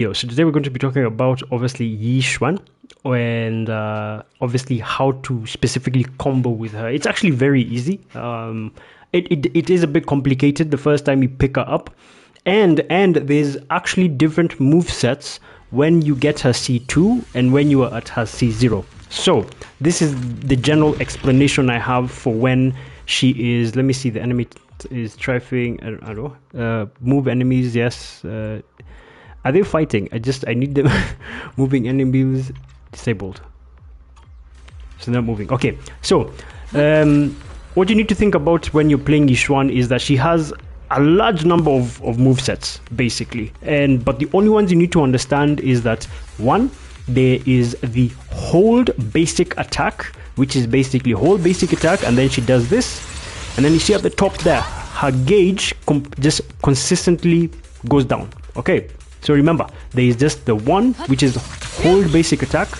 So today we're going to be talking about obviously Yixuan and obviously how to specifically combo with her. It's actually very easy. It is a bit complicated the first time you pick her up, and there's actually different move sets when you get her C2 and when you are at her C0. So this is the general explanation I have for when she is. Let me see. The enemy is trifling. I don't know. Move enemies. Yes. Are they fighting? I need them. Moving enemies disabled. So they're moving. Okay. So, what you need to think about when you're playing Yixuan is that she has a large number of movesets, basically. But the only ones you need to understand is that, one, there is the hold basic attack, which is basically hold basic attack, and then she does this. And then you see at the top there, her gauge just consistently goes down. Okay. So remember, there is just the one, which is hold basic attack.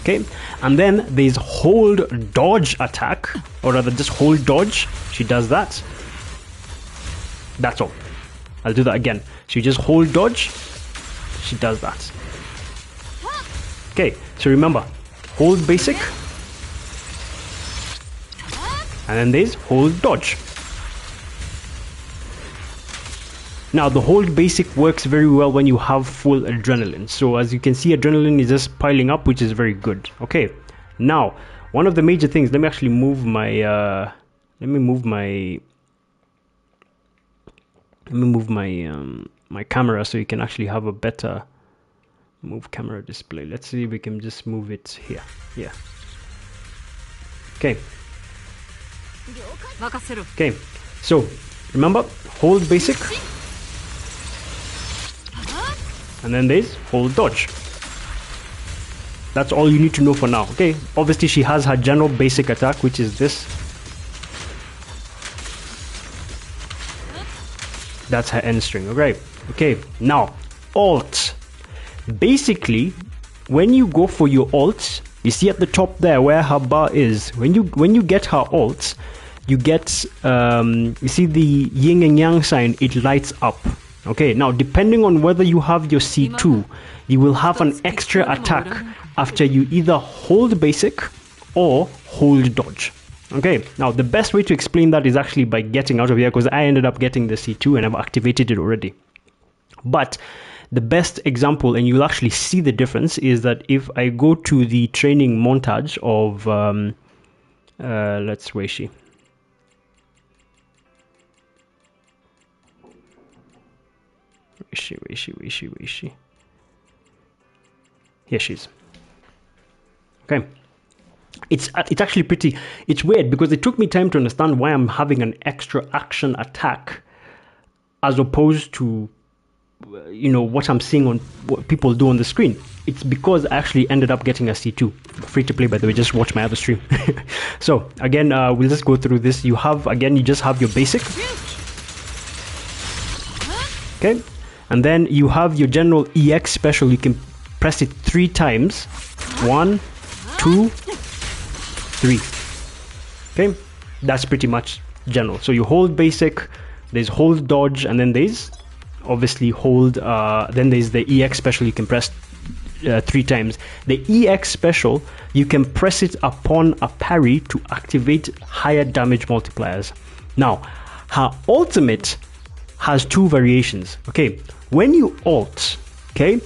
Okay, and then there is hold dodge attack, or rather just hold dodge. She does that. That's all. I'll do that again. She just hold dodge. She does that. Okay, so remember, hold basic. And then there's hold dodge. Now, the hold basic works very well when you have full adrenaline. So as you can see, adrenaline is just piling up, which is very good. Okay. Now, one of the major things, let me actually move my my camera so you can actually have a better move camera display. Let's see if we can just move it here. Yeah. Okay. Okay. So, remember, hold basic. And then there's hold dodge. That's all you need to know for now. Okay, obviously she has her general basic attack, which is this. That's her end string. Okay, now alt. Basically, when you go for your alt, you see at the top there where her bar is. When you get her alt, you get you see the yin and yang sign. It lights up. Okay, now depending on whether you have your C2, you will have an extra attack after you either hold basic or hold dodge. Okay, now the best way to explain that is actually by getting out of here, because I ended up getting the C2 and I've activated it already. But the best example, and you'll actually see the difference, is that if I go to the training montage of, where is she? Where is she? Here she is. Okay. It's actually it's weird because it took me time to understand why I'm having an extra action attack as opposed to, what I'm seeing on what people do on the screen. It's because I actually ended up getting a C2. Free to play, by the way, just watch my other stream. So again, we'll just go through this. You just have your basic. Okay. And then you have your general EX special. You can press it 3 times. 1, 2, 3. Okay, that's pretty much general. So you hold basic, there's hold dodge, and then there's obviously hold. Then there's the EX special. You can press 3 times. The EX special, you can press it upon a parry to activate higher damage multipliers. Now, her ultimate has 2 variations. Okay, when you alt, okay,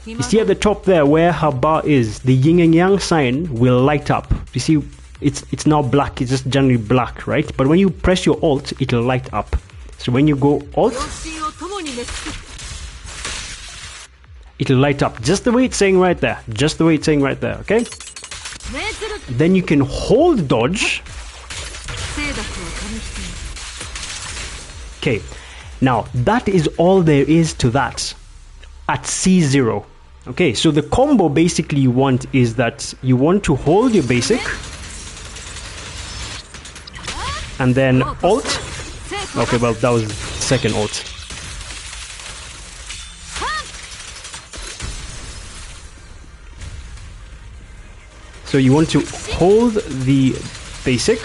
you see at the top there where her bar is, the yin and yang sign will light up. You see, it's now black. It's just generally black, right? But when you press your alt, it'll light up. So when you go alt, it'll light up just the way it's saying right there. Just the way it's saying right there. Okay. Then you can hold dodge. Okay. Now, that is all there is to that at C0. Okay, so the combo basically you want is that you want to hold your basic and then alt. Okay, well, that was second alt. So you want to hold the basic,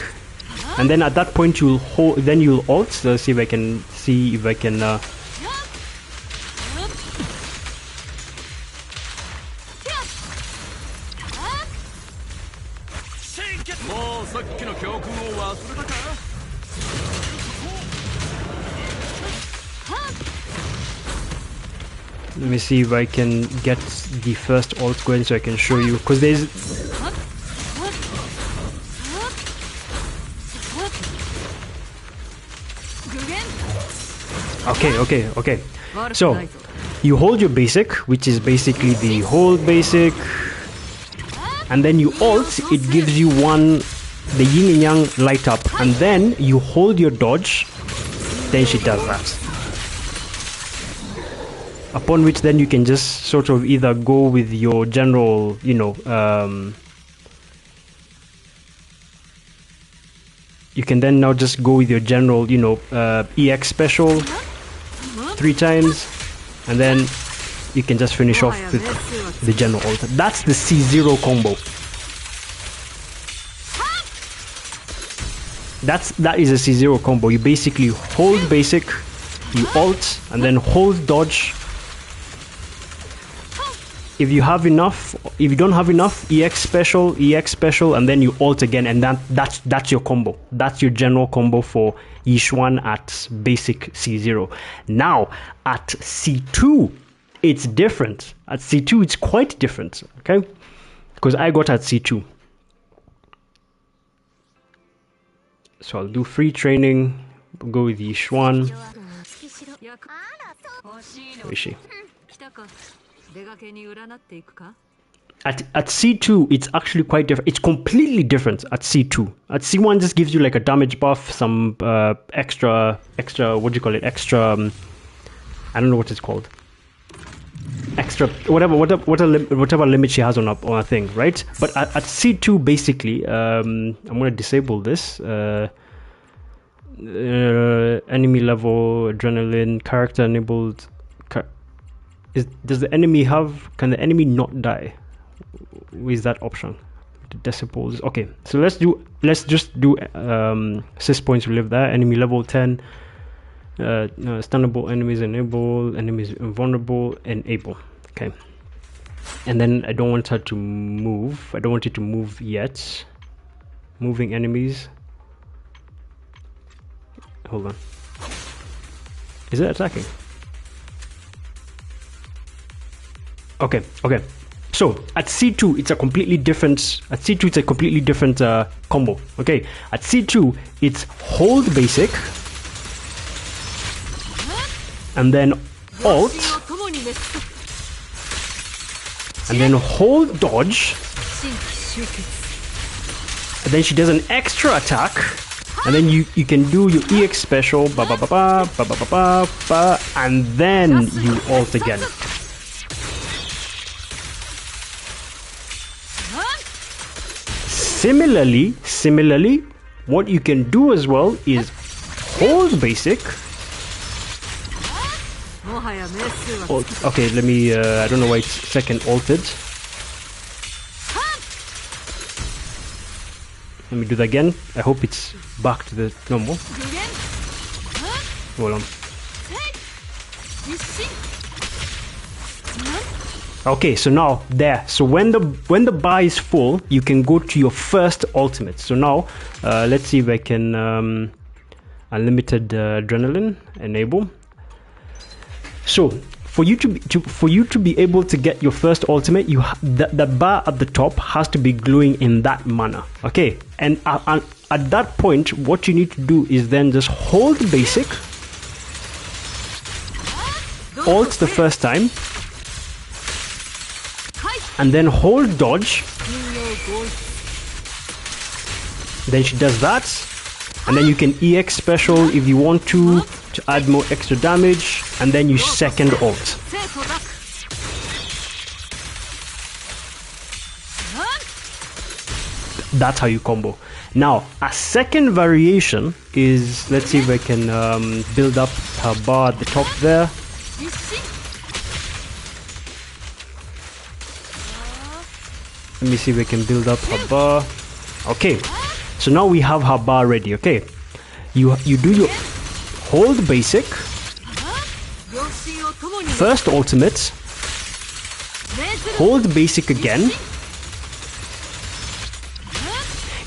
and then at that point you'll hold. Then you'll alt. So let's see if I can Let me see if I can get the first alt going so I can show you, because there's... Okay. So, you hold your basic, which is basically the hold basic, and then you alt, it gives you the yin and yang light up, and then you hold your dodge, then she does that. Upon which then you can just sort of either go with your general, you can then now just go with your general, EX special 3 times, and then you can just finish off with the general ult. That's the C0 combo. That is a C0 combo. You basically hold basic, you ult, and then hold dodge. If you have enough, if you don't have enough, EX special, and then you ult again, and that's your combo. That's your general combo for Yixuan at basic C0. Now, at C2, it's different. At C2, it's quite different, okay? Because I got at C2. So I'll do free training, go with Yixuan. Where is she? At C2, it's actually quite different. It's completely different at C2. At C1, just gives you like a damage buff, some extra, what do you call it? Extra, I don't know what it's called. Extra, whatever limit she has on a thing, right? But at C2, basically, I'm going to disable this. Enemy level, adrenaline, character enabled. Does the enemy have? Can the enemy not die? With that option, the decibels. Okay, so let's just do sys points relive there. Enemy level 10. Stunnable enemies enable. Enemies invulnerable enable. Okay, and then I don't want her to move. I don't want it to move yet. Moving enemies. Hold on. Is it attacking? Okay. So at C2, it's a completely different. At C2, it's a completely different combo. Okay. At C2, it's hold basic, and then alt, and then hold dodge, and then she does an extra attack, and then you can do your EX special, and then you alt again. Similarly, what you can do as well is hold basic. Okay, let me, I don't know why it's second altered. Let me do that again. I hope it's back to the normal. Hold on. Okay, so now there. So when the bar is full, you can go to your first ultimate. So now, let's see if I can unlimited adrenaline enable. So for you to be able to get your first ultimate, the bar at the top has to be glowing in that manner. Okay, and at that point, what you need to do is then just hold basic, alt the first time, and then hold dodge. Then she does that, and then you can EX special if you want to add more extra damage, and then you second alt. That's how you combo. Now, a second variation is, let's see if I can build up her bar at the top there. Let me see if we can build up her bar. Okay, so now we have her bar ready. Okay, you do your hold basic, first ultimate, hold basic again,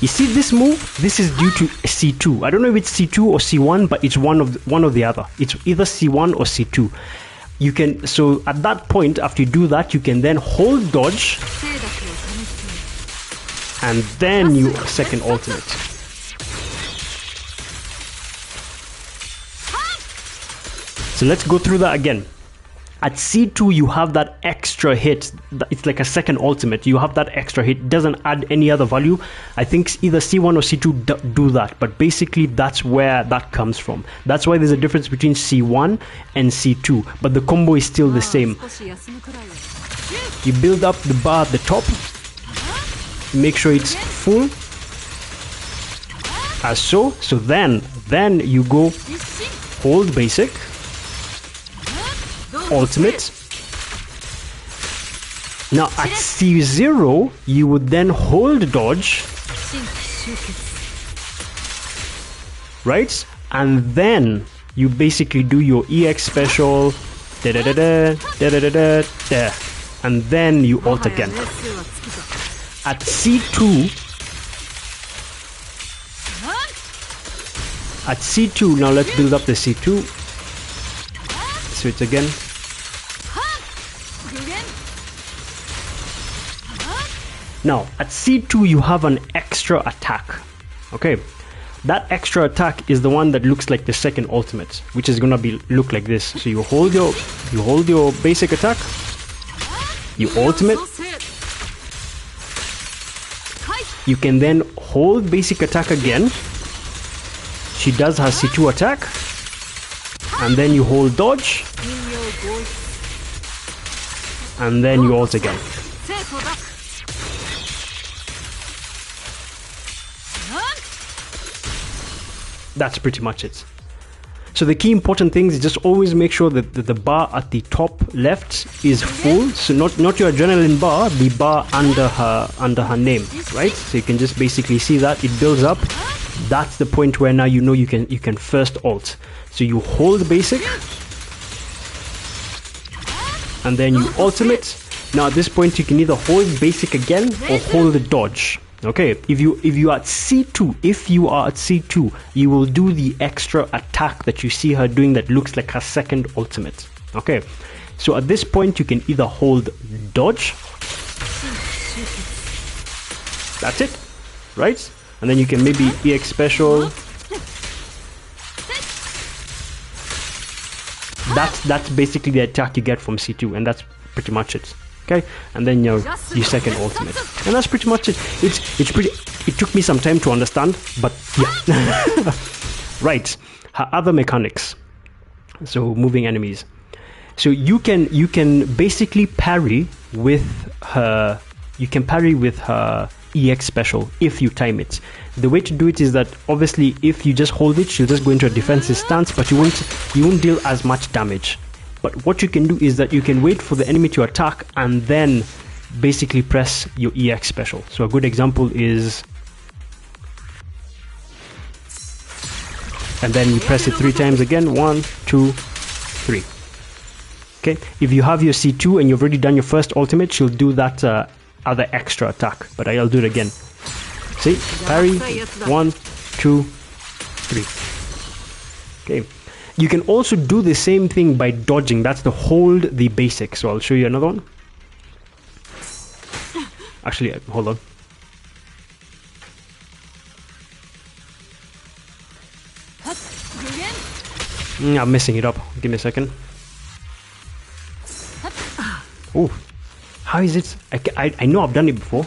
You see this move? This is due to C2. I don't know if it's C2 or C1, but it's one of the other. It's either C1 or C2. You can, so at that point, after you do that, you can then hold dodge, and then you second ultimate. So let's go through that again. At C2, you have that extra hit. It's like a second ultimate. You have that extra hit. It doesn't add any other value. I think either C1 or C2 do that. But basically, that's where that comes from. That's why there's a difference between C1 and C2. But the combo is still the same. You build up the bar at the top. Make sure it's full. As so. So then you go hold basic. Ultimate. Now at C0 you would then hold dodge, right? And then you basically do your EX special, and then you ult again. At C2, now let's build up the C2. So it's again. Now, at C2, you have an extra attack. Okay, that extra attack is the one that looks like the second ultimate, which is gonna look like this. So you hold your basic attack, you ultimate. You can then hold basic attack again. She does her C2 attack, and then you hold dodge, and then you ult again. That's pretty much it. So the key important things is just always make sure that the bar at the top left is full. So not your adrenaline bar, the bar under her name, right? So you can just basically see that it builds up. That's the point where now you know you can first ult. So you hold basic, and then you ultimate. Now at this point you can either hold basic again or hold the dodge. Okay, if you are at C2, you will do the extra attack that you see her doing that looks like her second ultimate. Okay, so at this point you can either hold dodge. That's it, right? And then you can maybe EX special. That's basically the attack you get from C2, and that's pretty much it. Okay, and then your second ultimate, and that's pretty much it. It took me some time to understand, but yeah. Right, her other mechanics. So moving enemies. So you can basically parry with her. You can parry with her EX special if you time it. The way to do it is that obviously if you just hold it, she'll just go into a defensive stance, but you won't deal as much damage. But what you can do is that you can wait for the enemy to attack and then basically press your EX special. So a good example is, and then you press it 3 times again. 1, 2, 3. Okay, if you have your C2 and you've already done your first ultimate, she'll do that other extra attack, but I'll do it again. See, parry, 1, 2, 3. Okay. You can also do the same thing by dodging. That's the hold the basic. So I'll show you another one. Actually, hold on. I'm messing it up. Give me a second. Oh, how is it? I know I've done it before.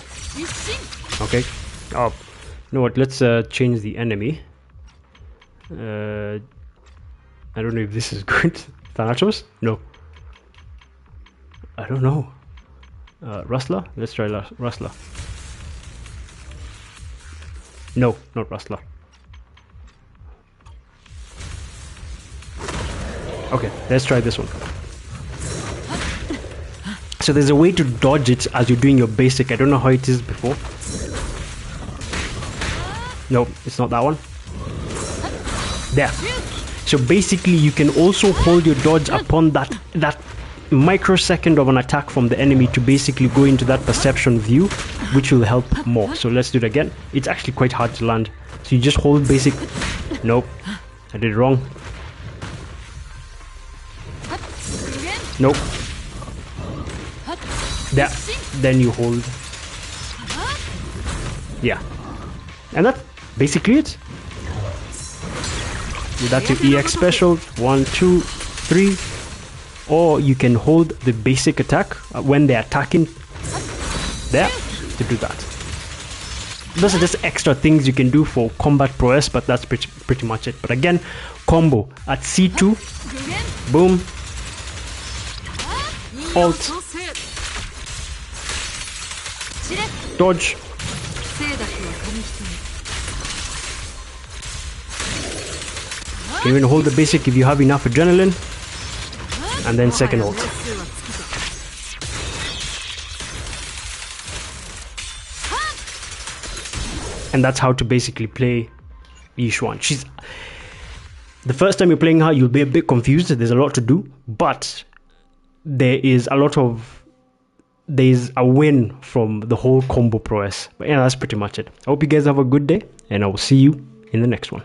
Okay. Oh, you know what? Let's change the enemy. I don't know if this is good. Thanatos? No. I don't know. Rustler? Let's try Rustler. No, not Rustler. Okay, let's try this one. So there's a way to dodge it as you're doing your basic. I don't know how it is before. No, it's not that one. There. So basically you can also hold your dodge upon that microsecond of an attack from the enemy to basically go into that perception view, which will help more. So let's do it again. It's actually quite hard to land. So you just hold basic. Nope, I did it wrong. Nope. There. Then you hold. Yeah. And that's basically it. That's your EX special. 1, 2, 3. Or you can hold the basic attack when they're attacking there to do that. Those are just extra things you can do for combat prowess, but that's pretty much it. But again, combo at C2, boom, alt, dodge, you can even hold the basic if you have enough adrenaline, and then second ult. And that's how to basically play Yixuan. She's the first time you're playing her, you'll be a bit confused. There's a lot to do, but there's a win from the whole combo prowess. But yeah, that's pretty much it. I hope you guys have a good day, and I will see you in the next one.